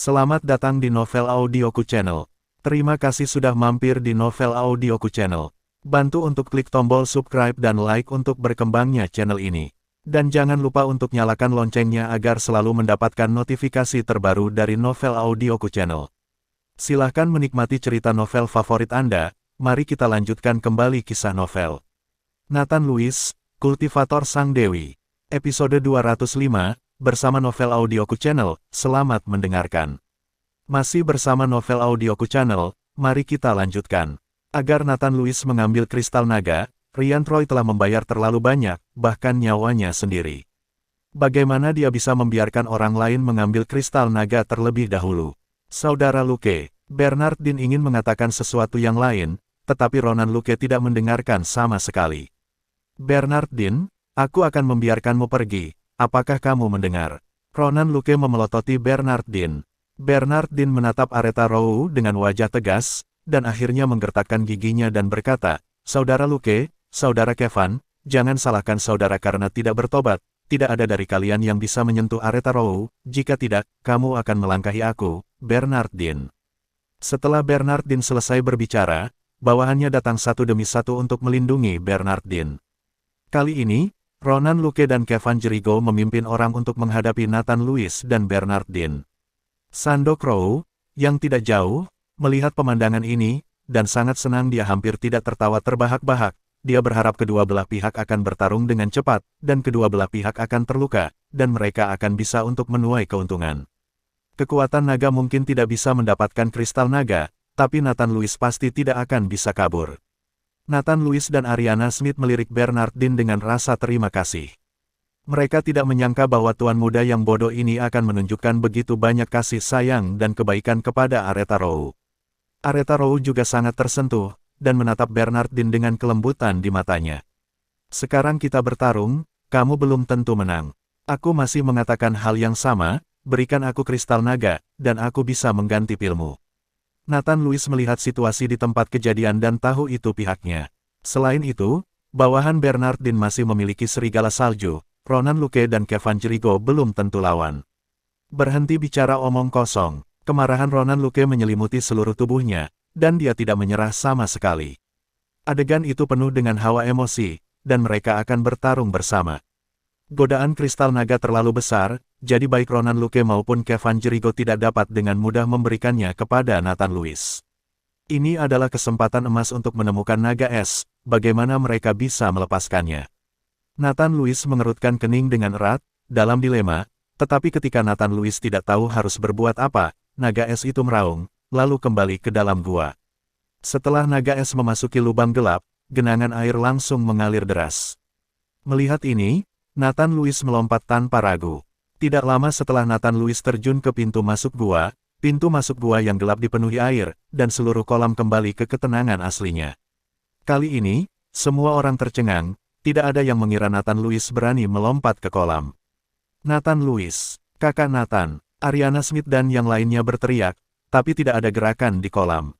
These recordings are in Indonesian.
Selamat datang di Novel Audioku Channel. Terima kasih sudah mampir di Novel Audioku Channel. Bantu untuk klik tombol subscribe dan like untuk berkembangnya channel ini. Dan jangan lupa untuk nyalakan loncengnya agar selalu mendapatkan notifikasi terbaru dari Novel Audioku Channel. Silahkan menikmati cerita novel favorit Anda, mari kita lanjutkan kembali kisah novel. Nathan Lewis, Kultivator Sang Dewi. Episode 205, bersama Novel Audioku Channel, selamat mendengarkan. Masih bersama Novel Audioku Channel, mari kita lanjutkan. Agar Nathan Lewis mengambil kristal naga, Ryan Troy telah membayar terlalu banyak, bahkan nyawanya sendiri. Bagaimana dia bisa membiarkan orang lain mengambil kristal naga terlebih dahulu? Saudara Luke, Bernardine ingin mengatakan sesuatu yang lain, tetapi Ronan Luke tidak mendengarkan sama sekali. Bernardine, aku akan membiarkanmu pergi. Apakah kamu mendengar? Ronan Luke memelototi Bernardine. Bernardine menatap Aretha Rowe dengan wajah tegas, dan akhirnya menggertakkan giginya dan berkata, Saudara Luke, Saudara Kevin, jangan salahkan saudara karena tidak bertobat. Tidak ada dari kalian yang bisa menyentuh Aretha Rowe, jika tidak, kamu akan melangkahi aku, Bernardine. Setelah Bernardine selesai berbicara, bawahannya datang satu demi satu untuk melindungi Bernardine. Kali ini, Ronan Luke dan Kevin Jericho memimpin orang untuk menghadapi Nathan Lewis dan Bernardine. Sando Crow, yang tidak jauh, melihat pemandangan ini, dan sangat senang dia hampir tidak tertawa terbahak-bahak. Dia berharap kedua belah pihak akan bertarung dengan cepat, dan kedua belah pihak akan terluka, dan mereka akan bisa untuk menuai keuntungan. Kekuatan naga mungkin tidak bisa mendapatkan kristal naga, tapi Nathan Lewis pasti tidak akan bisa kabur. Nathan Lewis dan Ariana Smith melirik Bernardine dengan rasa terima kasih. Mereka tidak menyangka bahwa tuan muda yang bodoh ini akan menunjukkan begitu banyak kasih sayang dan kebaikan kepada Aretha Rowe. Aretha Rowe juga sangat tersentuh, dan menatap Bernardine dengan kelembutan di matanya. Sekarang kita bertarung, kamu belum tentu menang. Aku masih mengatakan hal yang sama, berikan aku kristal naga, dan aku bisa mengganti pilmu. Nathan Lewis melihat situasi di tempat kejadian dan tahu itu pihaknya. Selain itu, bawahan Bernardine masih memiliki serigala salju, Ronan Luke dan Kevin Jericho belum tentu lawan. Berhenti bicara omong kosong, kemarahan Ronan Luke menyelimuti seluruh tubuhnya, dan dia tidak menyerah sama sekali. Adegan itu penuh dengan hawa emosi, dan mereka akan bertarung bersama. Godaan kristal naga terlalu besar, jadi baik Ronan Luke maupun Kevin Jericho tidak dapat dengan mudah memberikannya kepada Nathan Lewis. Ini adalah kesempatan emas untuk menemukan naga es, bagaimana mereka bisa melepaskannya. Nathan Lewis mengerutkan kening dengan erat, dalam dilema, tetapi ketika Nathan Lewis tidak tahu harus berbuat apa, naga es itu meraung, lalu kembali ke dalam gua. Setelah naga es memasuki lubang gelap, genangan air langsung mengalir deras. Melihat ini, Nathan Lewis melompat tanpa ragu. Tidak lama setelah Nathan Lewis terjun ke pintu masuk gua yang gelap dipenuhi air, dan seluruh kolam kembali ke ketenangan aslinya. Kali ini, semua orang tercengang, tidak ada yang mengira Nathan Lewis berani melompat ke kolam. Nathan Lewis, kakak Nathan, Ariana Smith dan yang lainnya berteriak, tapi tidak ada gerakan di kolam.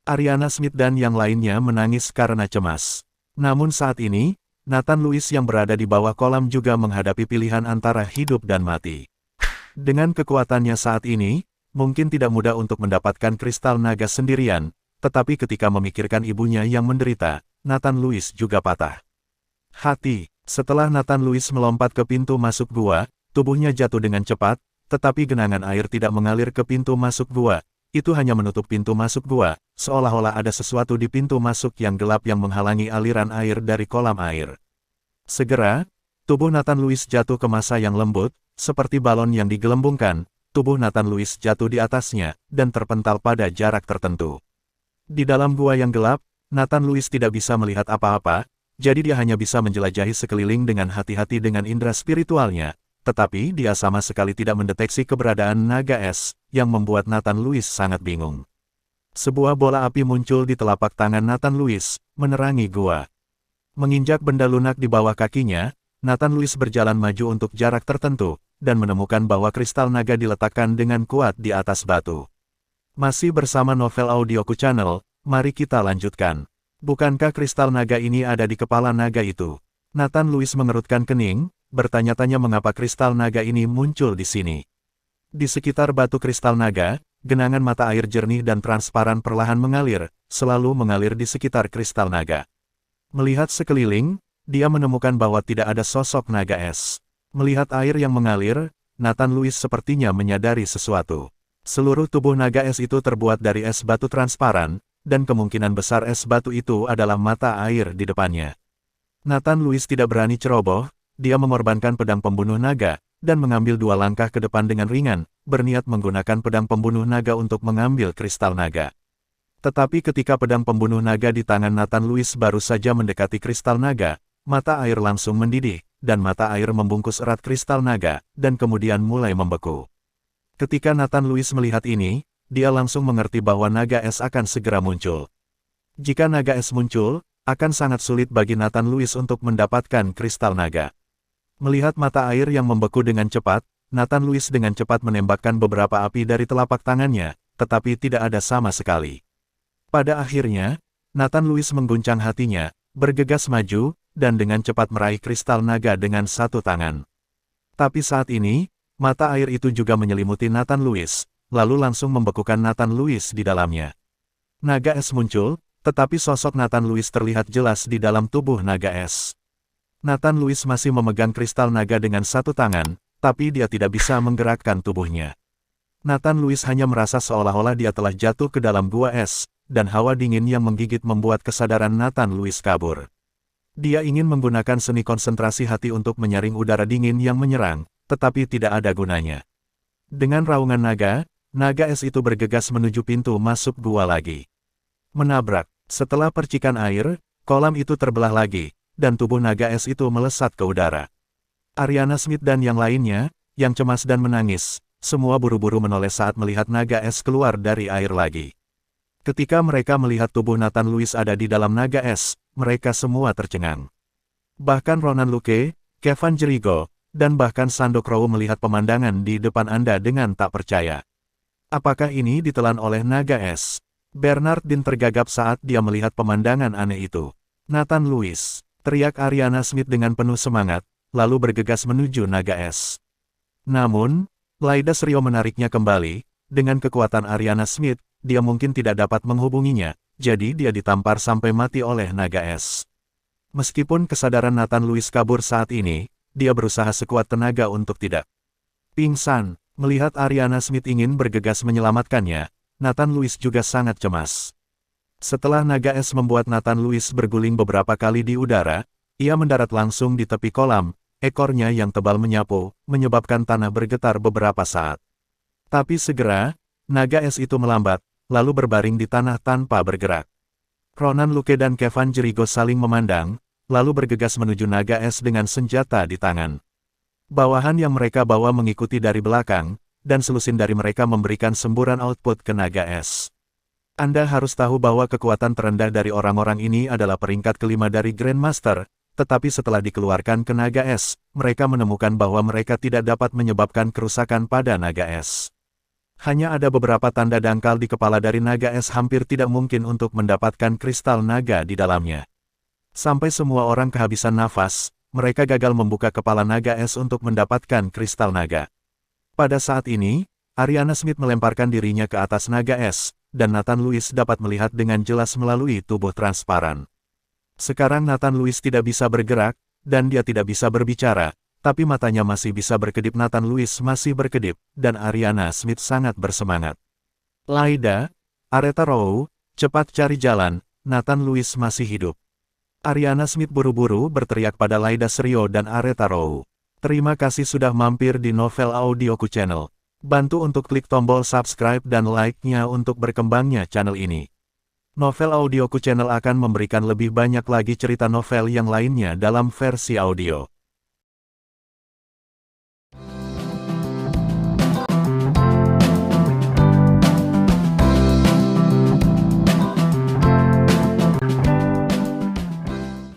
Ariana Smith dan yang lainnya menangis karena cemas. Namun saat ini, Nathan Lewis yang berada di bawah kolam juga menghadapi pilihan antara hidup dan mati. Dengan kekuatannya saat ini, mungkin tidak mudah untuk mendapatkan kristal naga sendirian, tetapi ketika memikirkan ibunya yang menderita, Nathan Lewis juga patah hati. Setelah Nathan Lewis melompat ke pintu masuk gua, tubuhnya jatuh dengan cepat, tetapi genangan air tidak mengalir ke pintu masuk gua. Itu hanya menutup pintu masuk gua, seolah-olah ada sesuatu di pintu masuk yang gelap yang menghalangi aliran air dari kolam air. Segera, tubuh Nathan Lewis jatuh ke massa yang lembut, seperti balon yang digelembungkan, tubuh Nathan Lewis jatuh di atasnya, dan terpental pada jarak tertentu. Di dalam gua yang gelap, Nathan Lewis tidak bisa melihat apa-apa, jadi dia hanya bisa menjelajahi sekeliling dengan hati-hati dengan indera spiritualnya. Tetapi dia sama sekali tidak mendeteksi keberadaan naga es, yang membuat Nathan Lewis sangat bingung. Sebuah bola api muncul di telapak tangan Nathan Lewis, menerangi gua. Menginjak benda lunak di bawah kakinya, Nathan Lewis berjalan maju untuk jarak tertentu, dan menemukan bahwa kristal naga diletakkan dengan kuat di atas batu. Masih bersama Novel Audioku Channel, mari kita lanjutkan. Bukankah kristal naga ini ada di kepala naga itu? Nathan Lewis mengerutkan kening, bertanya-tanya mengapa kristal naga ini muncul di sini. Di sekitar batu kristal naga, genangan mata air jernih dan transparan perlahan mengalir, selalu mengalir di sekitar kristal naga. Melihat sekeliling, dia menemukan bahwa tidak ada sosok naga es. Melihat air yang mengalir, Nathan Louis sepertinya menyadari sesuatu. Seluruh tubuh naga es itu terbuat dari es batu transparan, dan kemungkinan besar es batu itu adalah mata air di depannya. Nathan Louis tidak berani ceroboh, dia mengorbankan pedang pembunuh naga, dan mengambil 2 langkah ke depan dengan ringan, berniat menggunakan pedang pembunuh naga untuk mengambil kristal naga. Tetapi ketika pedang pembunuh naga di tangan Nathan Louis baru saja mendekati kristal naga, mata air langsung mendidih, dan mata air membungkus erat kristal naga, dan kemudian mulai membeku. Ketika Nathan Louis melihat ini, dia langsung mengerti bahwa naga es akan segera muncul. Jika naga es muncul, akan sangat sulit bagi Nathan Louis untuk mendapatkan kristal naga. Melihat mata air yang membeku dengan cepat, Nathan Louis dengan cepat menembakkan beberapa api dari telapak tangannya, tetapi tidak ada sama sekali. Pada akhirnya, Nathan Louis mengguncang hatinya, bergegas maju, dan dengan cepat meraih kristal naga dengan 1 tangan. Tapi saat ini, mata air itu juga menyelimuti Nathan Louis, lalu langsung membekukan Nathan Louis di dalamnya. Naga es muncul, tetapi sosok Nathan Louis terlihat jelas di dalam tubuh naga es. Nathan Louis masih memegang kristal naga dengan 1 tangan, tapi dia tidak bisa menggerakkan tubuhnya. Nathan Louis hanya merasa seolah-olah dia telah jatuh ke dalam gua es, dan hawa dingin yang menggigit membuat kesadaran Nathan Louis kabur. Dia ingin menggunakan seni konsentrasi hati untuk menyaring udara dingin yang menyerang, tetapi tidak ada gunanya. Dengan raungan naga, naga es itu bergegas menuju pintu masuk gua lagi. Menabrak. Setelah percikan air, kolam itu terbelah lagi, dan tubuh naga es itu melesat ke udara. Ariana Smith dan yang lainnya, yang cemas dan menangis, semua buru-buru menoleh saat melihat naga es keluar dari air lagi. Ketika mereka melihat tubuh Nathan Louis ada di dalam naga es, mereka semua tercengang. Bahkan Ronan Luke, Kevin Jericho, dan bahkan Sando Crow melihat pemandangan di depan Anda dengan tak percaya. Apakah ini ditelan oleh naga es? Bernard Dean tergagap saat dia melihat pemandangan aneh itu. Nathan Louis, teriak Ariana Smith dengan penuh semangat, lalu bergegas menuju naga es. Namun, Laida Serio menariknya kembali. Dengan kekuatan Ariana Smith, dia mungkin tidak dapat menghubunginya, jadi dia ditampar sampai mati oleh naga es. Meskipun kesadaran Nathan Louis kabur saat ini, dia berusaha sekuat tenaga untuk tidak pingsan. Melihat Ariana Smith ingin bergegas menyelamatkannya, Nathan Louis juga sangat cemas. Setelah naga es membuat Nathan Louis berguling beberapa kali di udara, ia mendarat langsung di tepi kolam, ekornya yang tebal menyapu, menyebabkan tanah bergetar beberapa saat. Tapi segera, naga es itu melambat, lalu berbaring di tanah tanpa bergerak. Ronan Luke dan Kevin Jericho saling memandang, lalu bergegas menuju naga es dengan senjata di tangan. Bawahan yang mereka bawa mengikuti dari belakang, dan selusin dari mereka memberikan semburan output ke naga es. Anda harus tahu bahwa kekuatan terendah dari orang-orang ini adalah peringkat kelima dari Grandmaster, tetapi setelah dikeluarkan ke naga es, mereka menemukan bahwa mereka tidak dapat menyebabkan kerusakan pada naga es. Hanya ada beberapa tanda dangkal di kepala dari naga es, hampir tidak mungkin untuk mendapatkan kristal naga di dalamnya. Sampai semua orang kehabisan nafas, mereka gagal membuka kepala naga es untuk mendapatkan kristal naga. Pada saat ini, Ariana Smith melemparkan dirinya ke atas naga es, dan Nathan Louis dapat melihat dengan jelas melalui tubuh transparan. Sekarang Nathan Louis tidak bisa bergerak, dan dia tidak bisa berbicara, tapi matanya masih bisa berkedip. Nathan Louis masih berkedip, dan Ariana Smith sangat bersemangat. Laida, Aretha Rowe, cepat cari jalan, Nathan Louis masih hidup. Ariana Smith buru-buru berteriak pada Laida Serio dan Aretha Rowe. Terima kasih sudah mampir di Novel Audioku Channel. Bantu untuk klik tombol subscribe dan like-nya untuk berkembangnya channel ini. Novel Audioku Channel akan memberikan lebih banyak lagi cerita novel yang lainnya dalam versi audio.